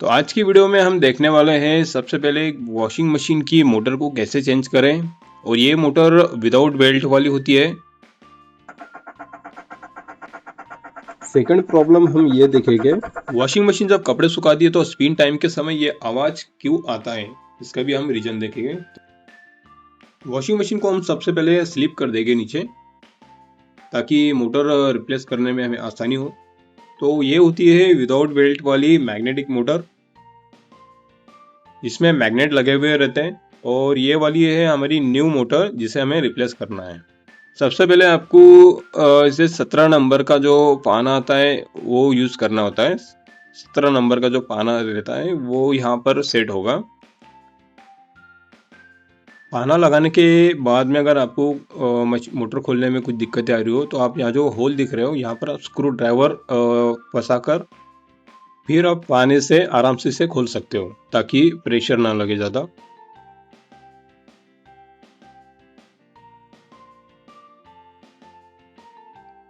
तो आज की वीडियो में हम देखने वाले हैं सबसे पहले एक वॉशिंग मशीन की मोटर को कैसे चेंज करें। और ये मोटर विदाउट बेल्ट वाली होती है। सेकंड प्रॉब्लम हम ये देखेंगे, वॉशिंग मशीन जब कपड़े सुखाती है तो स्पिन टाइम के समय ये आवाज क्यों आता है, इसका भी हम रीजन देखेंगे। वॉशिंग मशीन को हम सबसे पहले स्लिप कर देंगे नीचे, ताकि मोटर रिप्लेस करने में हमें आसानी हो। तो ये होती है विदाउट बेल्ट वाली मैग्नेटिक मोटर, जिसमें मैग्नेट लगे हुए रहते हैं। और ये वाली है हमारी न्यू मोटर, जिसे हमें रिप्लेस करना है। सबसे पहले आपको इसे 17 नंबर का जो पाना आता है वो यूज करना होता है। 17 नंबर का जो पाना रहता है वो यहाँ पर सेट होगा। पाना लगाने के बाद में अगर आपको मोटर खोलने में कुछ दिक्कतें आ रही हो, तो आप यहाँ जो होल दिख रहे हो यहाँ पर आप स्क्रू ड्राइवर फंसाकर फिर आप पानी से आराम से इसे खोल सकते हो, ताकि प्रेशर ना लगे ज़्यादा।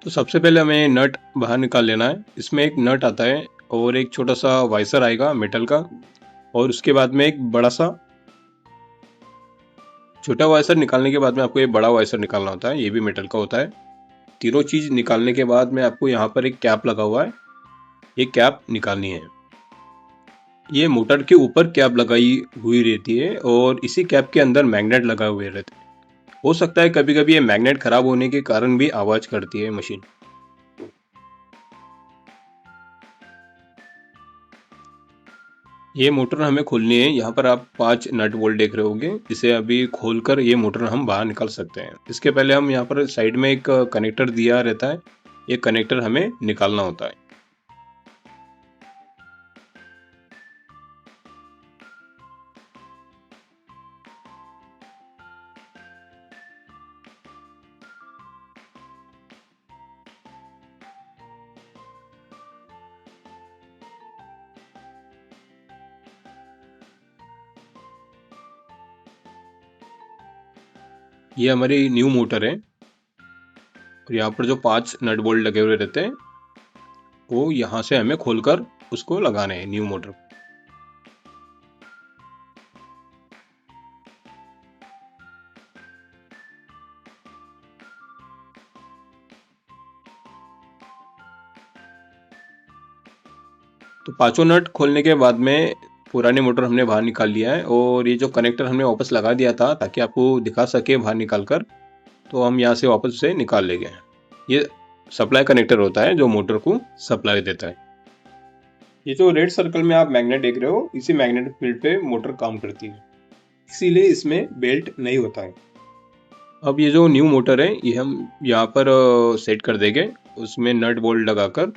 तो सबसे पहले हमें नट बाहर निकाल लेना है। इसमें एक नट आता है और एक छोटा सा वाइसर आएगा मेटल का, और उसके बाद में एक बड़ा सा छोटा वाइसर निकालने के बाद में आपको ये बड़ा वाइसर निकालना होता है, ये भी मेटल का होता है। तीनों चीज निकालने के बाद में आपको यहाँ पर एक कैप लगा हुआ है, ये कैप निकालनी है। ये मोटर के ऊपर कैप लगाई हुई रहती है और इसी कैप के अंदर मैग्नेट लगा हुए रहते हैं। हो सकता है कभी कभी ये मैग्नेट खराब होने के कारण भी आवाज करती है मशीन। ये मोटर हमें खोलनी है। यहाँ पर आप 5 नट बोल्ट देख रहे होंगे, इसे अभी खोलकर ये मोटर हम बाहर निकाल सकते हैं। इसके पहले हम यहाँ पर साइड में एक कनेक्टर दिया रहता है, ये कनेक्टर हमें निकालना होता है। ये हमारी न्यू मोटर है और यहाँ पर जो 5 नट बोल्ट लगे हुए रहते हैं वो यहाँ से हमें खोलकर उसको लगाने हैं न्यू मोटर। तो पांचों नट खोलने के बाद में पुरानी मोटर हमने बाहर निकाल लिया है, और ये जो कनेक्टर हमने वापस लगा दिया था ताकि आपको दिखा सके बाहर निकाल कर, तो हम यहाँ से वापस से निकाल लेंगे। ये सप्लाई कनेक्टर होता है जो मोटर को सप्लाई देता है। ये जो रेड सर्कल में आप मैग्नेट देख रहे हो, इसी मैग्नेटिक फील्ड पे मोटर काम करती है, इसीलिए इसमें बेल्ट नहीं होता है। अब ये जो न्यू मोटर है ये हम यहाँ पर सेट कर देंगे, उसमें नट बोल्ट लगाकर।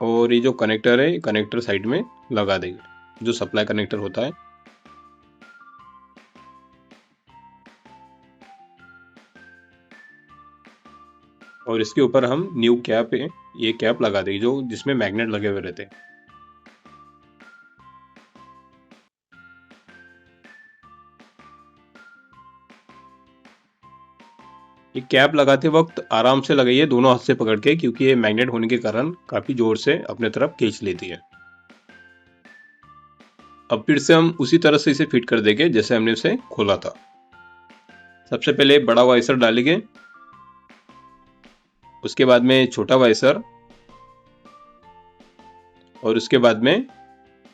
और ये जो कनेक्टर है, कनेक्टर साइड में लगा देंगे, जो सप्लाई कनेक्टर होता है। और इसके ऊपर हम न्यू कैप है, ये कैप लगा देंगे जो जिसमें मैग्नेट लगे हुए रहते हैं। ये कैप लगाते वक्त आराम से लगाइए, दोनों हाथ से पकड़ के, क्योंकि ये मैग्नेट होने के कारण काफी जोर से अपने तरफ खींच लेती है। अब फिर से हम उसी तरह से इसे फिट कर देंगे जैसे हमने इसे खोला था। सबसे पहले बड़ा वाइसर डालेंगे, उसके बाद में छोटा वाइसर, और उसके बाद में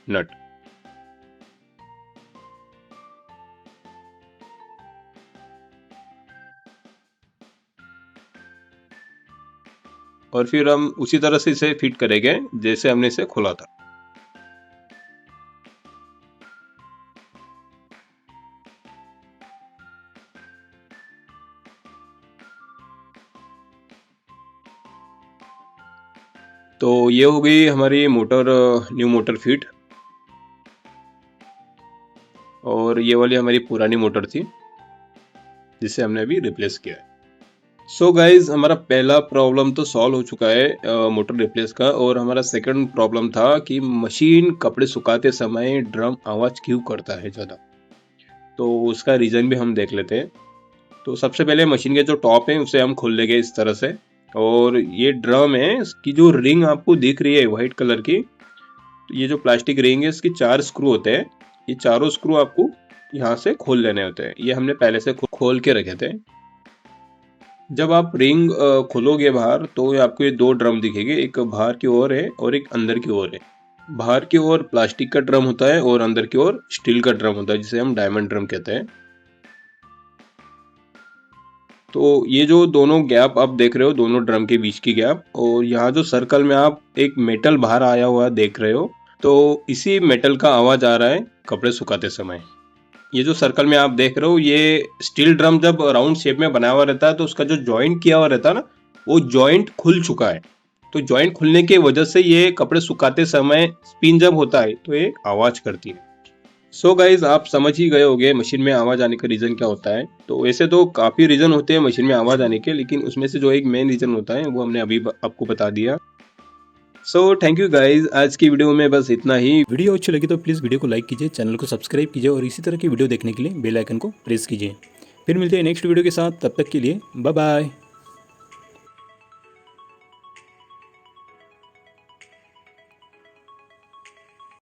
नट। और फिर हम उसी तरह से इसे फिट करेंगे जैसे हमने इसे खोला था। तो ये हो गई हमारी मोटर, न्यू मोटर फिट। और ये वाली हमारी पुरानी मोटर थी जिसे हमने अभी रिप्लेस किया है। सो गाइज, हमारा पहला प्रॉब्लम तो सॉल्व हो चुका है मोटर रिप्लेस का। और हमारा सेकंड प्रॉब्लम था कि मशीन कपड़े सुखाते समय ड्रम आवाज क्यों करता है ज़्यादा। तो उसका रीज़न भी हम देख लेते हैं। तो सबसे पहले मशीन के जो टॉप है उसे हम खोल लेंगे इस तरह से। और ये ड्रम है, इसकी जो रिंग आपको दिख रही है व्हाइट कलर की, तो ये जो प्लास्टिक रिंग है इसकी 4 स्क्रू होते हैं। ये चारों स्क्रू आपको यहाँ से खोल लेने होते हैं। ये हमने पहले से खोल के रखे थे। जब आप रिंग खोलोगे बाहर तो आपको ये 2 ड्रम दिखेंगे, एक बाहर की ओर है और एक अंदर की ओर है। बाहर की ओर प्लास्टिक का ड्रम होता है और अंदर की ओर स्टील का ड्रम होता है, जिसे हम डायमंड ड्रम कहते हैं। तो ये जो दोनों गैप आप देख रहे हो, दोनों ड्रम के बीच की गैप, और यहाँ जो सर्कल में आप एक मेटल बाहर आया हुआ देख रहे हो, तो इसी मेटल का आवाज आ रहा है कपड़े सुखाते समय। ये जो सर्कल में आप देख रहे हो, ये स्टील ड्रम जब राउंड शेप में बना हुआ रहता है तो उसका जो जॉइंट किया हुआ रहता है ना, वो जॉइंट खुल चुका है। तो जॉइंट खुलने की वजह से ये कपड़े सुखाते समय स्पिन जब होता है तो ये आवाज करती है। सो गाइज, आप समझ ही गए होंगे मशीन में आवाज आने का रीजन क्या होता है। तो वैसे तो काफी रीजन होते हैं मशीन में आवाज आने के, लेकिन उसमें से जो एक मेन रीजन होता है वो हमने अभी आपको बता दिया। सो थैंक यू गाइज, आज की वीडियो में बस इतना ही। वीडियो अच्छी लगी तो प्लीज़ वीडियो को लाइक कीजिए, चैनल को सब्सक्राइब कीजिए और इसी तरह की वीडियो देखने के लिए बेल आइकन को प्रेस कीजिए। फिर मिलते हैं नेक्स्ट वीडियो के साथ, तब तक के लिए बाय बाय।